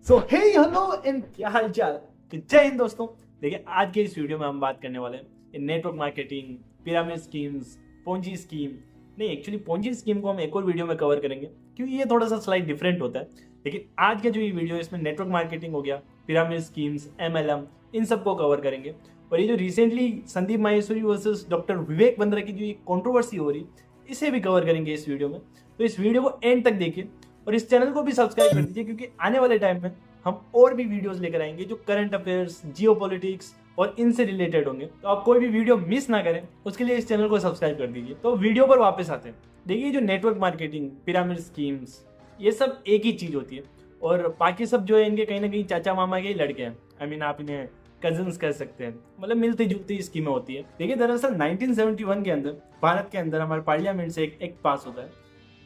So hey hello and क्या हाल चाल। तो जय हिंद दोस्तों। देखिए आज के इस वीडियो में हम बात करने वाले हैं network marketing, pyramid schemes, Ponzi scheme. नहीं, एक्चुअली पोंजी स्कीम को हम एक और वीडियो में कवर करेंगे क्योंकि ये थोड़ा सा स्लाइड डिफरेंट होता है। लेकिन आज का जो ये वीडियो है इसमें नेटवर्क मार्केटिंग हो गया, पिरामिड स्कीम्स, MLM, इन सबको कवर करेंगे। और ये जो recently Sandeep Maheshwari versus doctor Vivek Bindra की जो ये कॉन्ट्रोवर्सी हो रही, इसे भी कवर करेंगे इस वीडियो में। तो इस वीडियो को एंड तक देखिए और इस चैनल को भी सब्सक्राइब कर दीजिए क्योंकि आने वाले टाइम में हम और भी वीडियोस लेकर आएंगे जो करंट अफेयर्स, जियोपॉलिटिक्स और इनसे रिलेटेड होंगे। तो आप कोई भी वीडियो मिस ना करें उसके लिए इस चैनल को सब्सक्राइब कर दीजिए। तो वीडियो पर वापस आते हैं। देखिए जो नेटवर्क मार्केटिंग, पिरामिड स्कीम्स, ये सब एक ही चीज होती है और बाकी सब जो है इनके कहीं ना कहीं चाचा मामा के ही लड़के हैं। आई मीन आप इन्हें कजन्स कह सकते हैं, मतलब मिलती जुलती स्कीमें होती है। देखिए दरअसल 1971 के अंदर भारत के अंदर हमारे पार्लियामेंट से एक एक्ट पास होता है,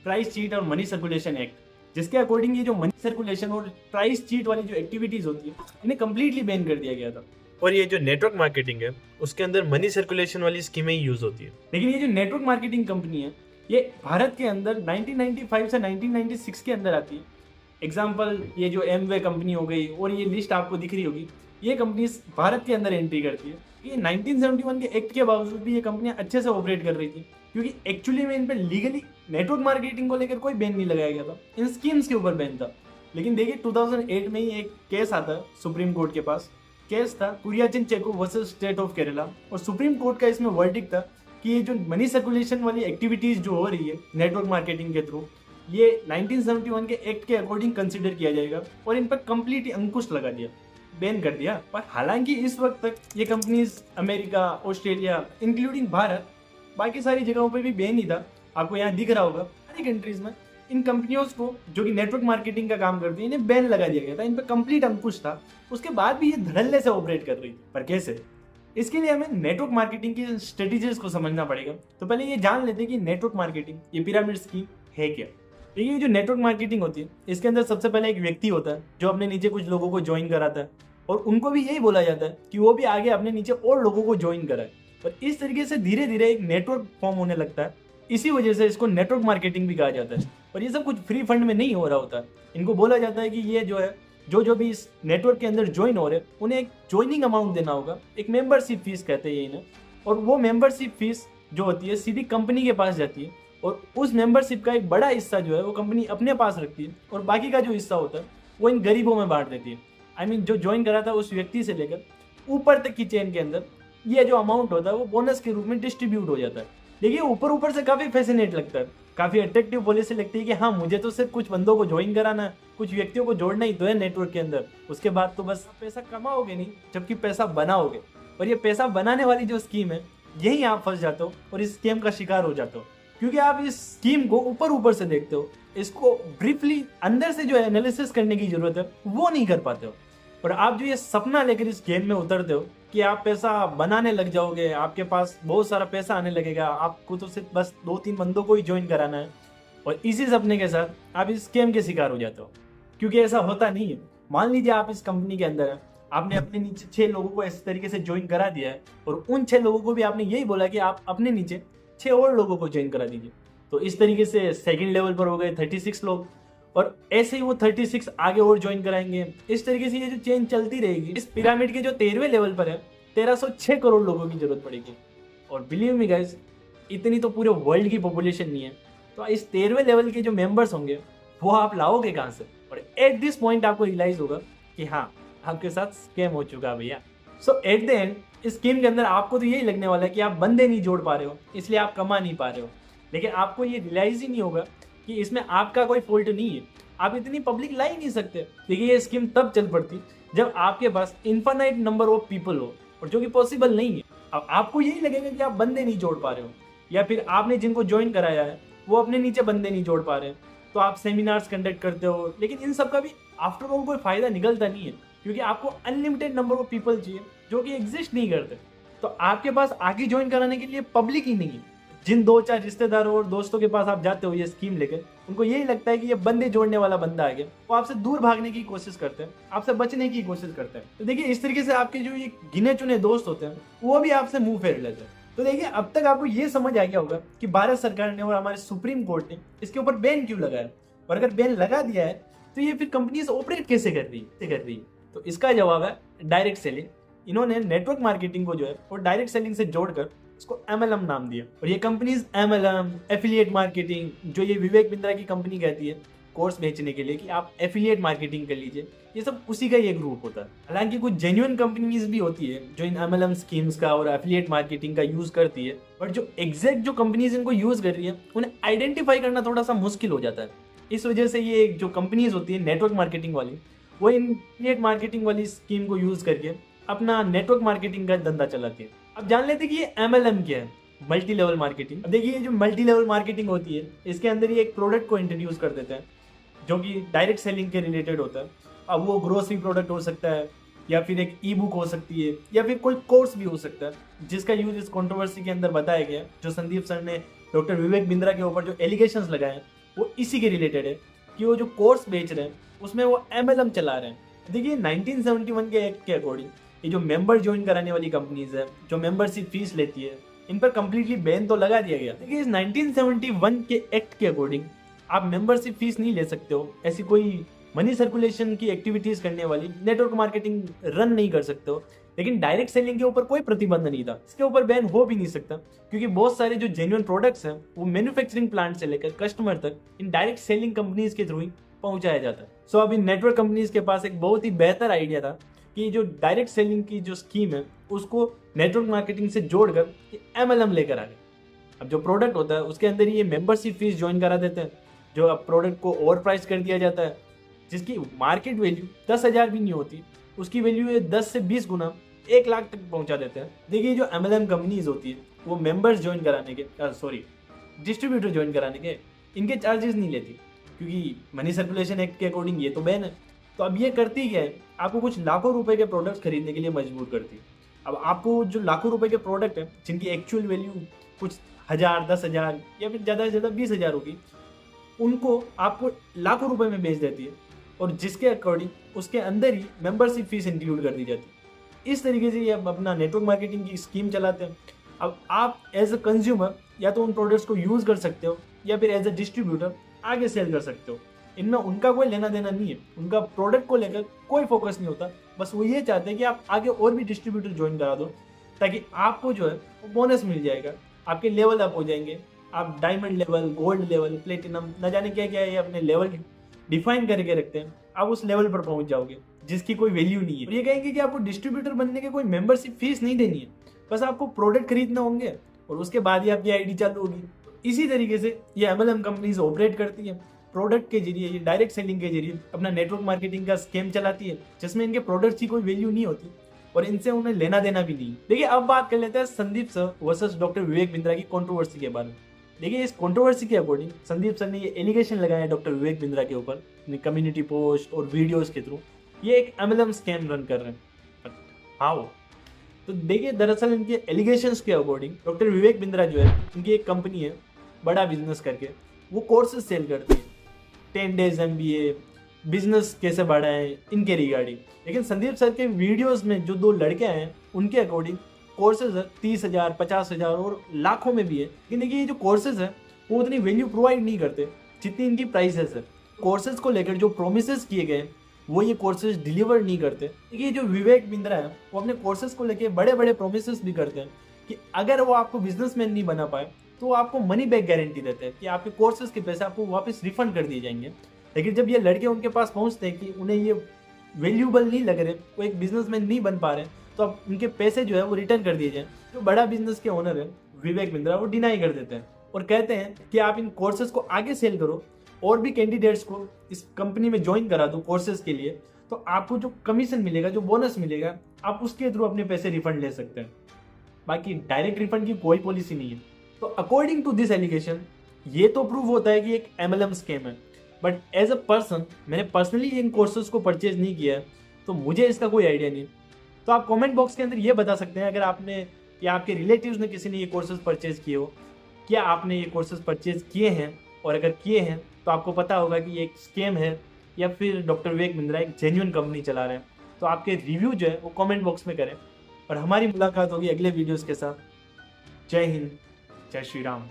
प्राइस चीट और मनी सर्कुलेशन एक्ट, जिसके अकॉर्डिंग ये जो मनी सर्कुलेशन और प्राइस चीट वाली जो एक्टिविटीज होती है इन्हें कंप्लीटली बैन कर दिया गया था। और ये जो नेटवर्क मार्केटिंग है उसके अंदर मनी सर्कुलेशन वाली स्कीमें ही यूज होती है। लेकिन ये जो नेटवर्क मार्केटिंग कंपनी है ये भारत के अंदर 1995 से 1996 के अंदर आती है। एग्जाम्पल ये जो एमवे कंपनी हो गई और ये लिस्ट आपको दिख रही होगी, ये कंपनीज भारत के अंदर एंट्री करती है। ये 1971 के एक्ट के बावजूद भी ये कंपनियां अच्छे से ऑपरेट कर रही थी क्योंकि एक्चुअली में इन पर लीगली नेटवर्क मार्केटिंग को लेकर कोई बैन नहीं लगाया गया था, इन स्कीम्स के ऊपर बैन था। लेकिन देखिए 2008 में ही एक केस आता है सुप्रीम कोर्ट के पास। केस था कुरियाचिन चेको वर्सेस स्टेट ऑफ केरला और सुप्रीम कोर्ट का इसमें वर्डिक्ट था कि ये जो मनी सर्कुलेशन वाली एक्टिविटीज जो हो रही है नेटवर्क मार्केटिंग के थ्रू, ये 1971 के एक्ट के अकॉर्डिंग कंसिडर किया जाएगा और इन पर कंप्लीटली अंकुश लगा दिया, बैन कर दिया। पर हालांकि इस वक्त तक ये companies America, Australia including Bharat, बाकी सारी जगहों पे भी बैन ही था। आपको यहाँ दिख रहा होगा सारी कंट्रीज में इन कंपनियों को जो कि नेटवर्क मार्केटिंग का काम करती है इन्हें बैन लगा दिया गया था, इन पर कंप्लीट अंकुश था। उसके बाद भी ये धड़ल्ले से ऑपरेट कर रही थी। पर कैसे? इसके लिए हमें नेटवर्क मार्केटिंग की स्ट्रेटेजीज को समझना पड़ेगा। तो पहले ये जान लेते हैं कि नेटवर्क मार्केटिंग, ये पिरामिड स्कीम है क्या। ये जो नेटवर्क मार्केटिंग होती है इसके अंदर सबसे पहले एक व्यक्ति होता है जो अपने नीचे कुछ लोगों को ज्वाइन कराता है और उनको भी यही बोला जाता है कि वो भी आगे अपने नीचे और लोगों को ज्वाइन कराए। और इस तरीके से धीरे धीरे एक नेटवर्क फॉर्म होने लगता है। इसी वजह से इसको नेटवर्क मार्केटिंग भी कहा जाता है। और ये सब कुछ फ्री फंड में नहीं हो रहा होता है। इनको बोला जाता है कि ये जो है जो भी इस नेटवर्क के अंदर ज्वाइन हो रहे हैं उन्हें एक ज्वाइनिंग अमाउंट देना होगा, एक मेंबरशिप फीस कहते हैं इन्हें। और वो मेंबरशिप फीस जो होती है सीधी कंपनी के पास जाती है और उस मेंबरशिप का एक बड़ा हिस्सा जो है वो कंपनी अपने पास रखती है और बाकी का जो हिस्सा होता है वो इन गरीबों में बांट देती है। आई मीन जो ज्वाइन करा था उस व्यक्ति से लेकर ऊपर तक की चेन के अंदर ये जो अमाउंट होता है वो बोनस के रूप में डिस्ट्रीब्यूट हो जाता है। देखिए ऊपर ऊपर से काफ़ी फैसिनेट लगता है, काफ़ी अट्रैक्टिव पॉलिसी लगती है कि हाँ मुझे तो सिर्फ कुछ बंदों को ज्वाइन कराना है, कुछ व्यक्तियों को जोड़ना ही तो है नेटवर्क के अंदर, उसके बाद तो बस पैसा कमाओगे नहीं जबकि पैसा बनाओगे। और ये पैसा बनाने वाली जो स्कीम है यही आप फंस जाते हो और इस स्कीम का शिकार हो जाते हो क्योंकि आप इस स्कीम को ऊपर ऊपर से देखते हो, इसको ब्रीफली अंदर से जो एनालिसिस करने की जरूरत है वो नहीं कर पाते हो। और आप जो ये सपना लेकर इस गेम में उतरते हो कि आप पैसा बनाने लग जाओगे, आपके पास बहुत सारा पैसा आने लगेगा, आपको तो सिर्फ बस 2-3 बंदों को ही ज्वाइन कराना है, और इसी सपने के साथ आप इस स्कैम के शिकार हो जाते हो क्योंकि ऐसा होता नहीं है। मान लीजिए आप इस कंपनी के अंदर है, आपने अपने नीचे 6 लोगों को इस तरीके से ज्वाइन करा दिया है और उन 6 लोगों को भी आपने यही बोला कि आप अपने नीचे 6 और लोगों को ज्वाइन करा दीजिए। तो इस तरीके से सेकेंड लेवल पर हो गए 36 लोग और ऐसे ही वो 36 आगे और ज्वाइन कराएंगे। इस तरीके से ये जो चेन चलती रहेगी। इस पिरामिड के जो 13वें लेवल पर है 1306 करोड़ लोगों की जरूरत पड़ेगी। और बिलीव मी गाइस, इतनी तो पूरे वर्ल्ड की पॉपुलेशन नहीं है। तो इस 13वें लेवल के जो मेंबर्स होंगे वो आप लाओगे कहाँ से? और एट दिस पॉइंट आपको रियलाइज होगा कि हाँ आपके साथ स्कैम हो चुका है भैया। सो एट द एंड इस स्कीम के अंदर आपको तो यही लगने वाला है कि आप बंदे नहीं जोड़ पा रहे हो इसलिए आप कमा नहीं पा रहे हो, लेकिन आपको ये रियलाइज ही नहीं होगा कि इसमें आपका कोई फॉल्ट नहीं है। आप इतनी पब्लिक ला ही नहीं सकते। देखिए ये स्कीम तब चल पड़ती जब आपके पास इन्फानाइट नंबर ऑफ पीपल हो, और जो कि पॉसिबल नहीं है। अब आपको यही लगेगा कि आप बंदे नहीं जोड़ पा रहे हो या फिर आपने जिनको ज्वाइन कराया है वो अपने नीचे बंदे नहीं जोड़ पा रहे हैं, तो आप सेमिनार्स कंडक्ट करते हो, लेकिन इन सब का भी आफ्टर ऑल कोई फायदा निकलता नहीं है क्योंकि आपको अनलिमिटेड नंबर ऑफ पीपल चाहिए जो कि एग्जिस्ट नहीं करते। तो आपके पास आगे ज्वाइन कराने के लिए पब्लिक ही नहीं है। जिन 2-4 रिश्तेदारों और दोस्तों के पास आप जाते हो ये स्कीम लेकर, उनको यही लगता है कि ये बंदे जोड़ने वाला बंदा आ गया, वो आपसे दूर भागने की कोशिश करते हैं, आपसे बचने की कोशिश करते हैं। तो देखिए इस तरीके से आपके जो ये गिने चुने दोस्त होते हैं वो भी आपसे मुंह फेर लेते हैं। तो देखिए अब तक आपको ये समझ आ गया होगा कि भारत सरकार ने और हमारे सुप्रीम कोर्ट ने इसके ऊपर बैन क्यों लगाया, और अगर बैन लगा दिया है तो ये फिर कंपनीज ऑपरेट कैसे कर रही है? तो इसका जवाब है डायरेक्ट सेलिंग। इन्होंने नेटवर्क मार्केटिंग को जो है वो डायरेक्ट सेलिंग से जोड़कर इसको MLM नाम दिया। और ये कंपनीज MLM, एफिलिएट मार्केटिंग, जो ये विवेक बिंद्रा की कंपनी कहती है कोर्स बेचने के लिए कि आप एफिलिएट मार्केटिंग कर लीजिए, ये सब उसी का ये ग्रुप होता है। हालांकि कुछ जेन्युइन कंपनीज भी होती है जो इन MLM स्कीम्स का और एफिलिएट मार्केटिंग का यूज करती है, बट जो एग्जैक्ट जो कंपनीज इनको यूज कर रही है उन्हें आइडेंटिफाई करना थोड़ा सा मुश्किल हो जाता है। इस वजह से ये जो कंपनीज होती है नेटवर्क मार्केटिंग वाली, वो इन एफिलिएट मार्केटिंग वाली स्कीम को यूज करके अपना नेटवर्क मार्केटिंग का धंधा चलाती है। अब जान लेते हैं कि ये MLM क्या है, मल्टी लेवल मार्केटिंग। अब देखिए, जो मल्टी लेवल मार्केटिंग होती है इसके अंदर ये एक प्रोडक्ट को इंट्रोड्यूस कर देते हैं जो कि डायरेक्ट सेलिंग के रिलेटेड होता है। अब वो ग्रोसरी प्रोडक्ट हो सकता है, या फिर एक ई बुक हो सकती है, या फिर कोई कोर्स भी हो सकता है जिसका यूज इस कंट्रोवर्सी के अंदर बताया गया। जो संदीप सर ने डॉक्टर विवेक बिंद्रा के ऊपर जो एलिगेशंस लगाए हैं वो इसी के रिलेटेड है कि वो जो कोर्स बेच रहे हैं उसमें वो MLM चला रहे हैं। देखिए, 1971 के एक्ट के अकॉर्डिंग ये जो मेंबर ज्वाइन कराने वाली कंपनीज है, जो मेंबरशिप फीस लेती है, इन पर कंप्लीटली बैन तो लगा दिया गया। देखिए, इस 1971 के एक्ट के अकॉर्डिंग आप मेंबरशिप फीस नहीं ले सकते हो, ऐसी कोई मनी सर्कुलेशन की एक्टिविटीज करने वाली नेटवर्क मार्केटिंग रन नहीं कर सकते हो। लेकिन डायरेक्ट सेलिंग के ऊपर कोई प्रतिबंध नहीं था, इसके ऊपर बैन हो भी नहीं सकता, क्योंकि बहुत सारे जो जेन्युइन प्रोडक्ट्स हैं वो मैन्युफैक्चरिंग प्लांट से लेकर कस्टमर तक इन डायरेक्ट सेलिंग कंपनीज के थ्रू ही पहुंचाया जाता है। सो अब इन नेटवर्क कंपनीज के पास एक बहुत ही बेहतर आइडिया था कि जो डायरेक्ट सेलिंग की जो स्कीम है उसको नेटवर्क मार्केटिंग से जोड़कर MLM लेकर आ गए। अब जो प्रोडक्ट होता है उसके अंदर ये मेंबरशिप फीस ज्वाइन करा देते हैं, जो अब प्रोडक्ट को ओवर प्राइस कर दिया जाता है, जिसकी मार्केट वैल्यू 10,000 भी नहीं होती, उसकी वैल्यू है 10 से 20 गुना 1 लाख तक पहुंचा देते हैं। देखिए, जो MLM कंपनीज होती है वो मेंबर्स ज्वाइन कराने के डिस्ट्रीब्यूटर ज्वाइन कराने के इनके चार्जेस नहीं लेती, क्योंकि मनी सर्कुलेशन एक्ट के अकॉर्डिंग ये तो बैन है। तो अब ये करती क्या है, आपको कुछ लाखों रुपए के प्रोडक्ट्स खरीदने के लिए मजबूर करती है। अब आपको जो लाखों रुपए के प्रोडक्ट है जिनकी एक्चुअल वैल्यू कुछ 1,000, 10,000 या फिर ज़्यादा से ज़्यादा 20,000 होगी, उनको आपको लाखों रुपए में बेच देती है, और जिसके अकॉर्डिंग उसके अंदर ही मेंबरशिप फीस इंक्लूड कर दी जाती है। इस तरीके से ये अपना नेटवर्क मार्केटिंग की स्कीम चलाते हैं। अब आप एज अ कंज्यूमर या तो उन प्रोडक्ट्स को यूज़ कर सकते हो, या फिर एज अ डिस्ट्रीब्यूटर आगे सेल कर सकते हो। इनमें उनका कोई लेना देना नहीं है, उनका प्रोडक्ट को लेकर कोई फोकस नहीं होता। बस वो ये चाहते हैं कि आप आगे और भी डिस्ट्रीब्यूटर ज्वाइन करा दो, ताकि आपको जो है वो बोनस मिल जाएगा, आपके लेवल अप हो जाएंगे। आप diamond level, gold level, platinum, न जाने क्या क्या ये अपने लेवल डिफाइन करके रखते हैं, आप उस लेवल पर पहुंच जाओगे जिसकी कोई वैल्यू नहीं है। और ये कहेंगे कि आपको डिस्ट्रीब्यूटर बनने के कोई मेंबरशिप फीस नहीं देनी है, बस आपको प्रोडक्ट खरीदना होंगे और उसके बाद ही आपकी आईडी चालू होगी। इसी तरीके से ये MLM कंपनीज ऑपरेट करती है। प्रोडक्ट के जरिए, ये डायरेक्ट सेलिंग के जरिए अपना नेटवर्क मार्केटिंग का स्कीम चलाती है, जिसमें इनके प्रोडक्ट्स की कोई वैल्यू नहीं होती और इनसे उन्हें लेना देना भी नहीं। देखिए, अब बात कर लेते हैं Sandeep sir versus doctor Vivek Bindra की कंट्रोवर्सी के बारे में। देखिए, इस कंट्रोवर्सी के अकॉर्डिंग संदीप सर ने ये एलिगेशन लगाया डॉक्टर विवेक बिंद्रा के ऊपर अपनी कम्युनिटी पोस्ट और वीडियोस के थ्रू, ये एक MLM स्कैम रन कर रहे हैं। हाउ? तो देखिए, दरअसल इनके एलिगेशंस के अकॉर्डिंग डॉक्टर विवेक बिंद्रा जो है, उनकी एक कंपनी है बड़ा बिजनेस करके, वो कोर्सेज सेल करती है, 10 days MBA, बिजनेस कैसे बढ़ाएं, इनके रिगार्डिंग। लेकिन संदीप सर के वीडियोस में जो 2 लड़के हैं उनके अकॉर्डिंग कोर्सेज है 30,000, 50,000 और लाखों में भी है। लेकिन देखिए, ये जो कोर्सेज है वो उतनी वैल्यू प्रोवाइड नहीं करते जितनी इनकी प्राइसेस है। कोर्सेज को लेकर जो प्रोमिसेस किए गए वो ये कोर्सेज डिलीवर नहीं करते। देखिए, जो विवेक बिंद्रा है वो अपने कोर्सेज को लेकर बड़े बड़े प्रोमिसेस भी करते हैं कि अगर वो आपको बिजनेसमैन नहीं बना पाए तो वो आपको मनी बैक गारंटी देते हैं कि आपके कोर्सेज के पैसे आपको वापस रिफंड कर दिए जाएंगे। लेकिन जब ये लड़के उनके पास पहुंचते हैं कि उन्हें ये वैल्यूबल नहीं लग रहे, वो एक बिजनेसमैन नहीं बन पा रहे, तो अब उनके पैसे जो है वो रिटर्न कर दिए जाएं। जो बड़ा बिजनेस के ओनर है विवेक बिंद्रा, वो डिनाई कर देते हैं और कहते हैं कि आप इन कोर्सेज को आगे सेल करो और भी कैंडिडेट्स को इस कंपनी में ज्वाइन करा दो कोर्सेज के लिए, तो आपको जो कमीशन मिलेगा, जो बोनस मिलेगा, आप उसके थ्रू अपने पैसे रिफंड ले सकते हैं। बाकी डायरेक्ट रिफंड की कोई पॉलिसी नहीं है। तो अकॉर्डिंग टू दिस एलिगेशन ये तो प्रूव होता है कि एक MLM स्कैम है, बट एज अ पर्सन मैंने पर्सनली इन कोर्सेज को परचेज नहीं किया है, तो मुझे इसका कोई आइडिया नहीं। तो आप कमेंट बॉक्स के अंदर ये बता सकते हैं, अगर आपने या आपके रिलेटिव्स ने किसी ने ये कोर्सेज परचेज किए हो, क्या आपने ये कोर्सेज परचेज किए हैं, और अगर किए हैं तो आपको पता होगा कि ये एक स्कैम है या फिर डॉक्टर विवेक बिंद्रा एक जेन्युइन कंपनी चला रहे हैं। तो आपके रिव्यू जो है वो कमेंट बॉक्स में करें, और हमारी मुलाकात होगी अगले वीडियोस के साथ। जय हिंद, जय श्री राम।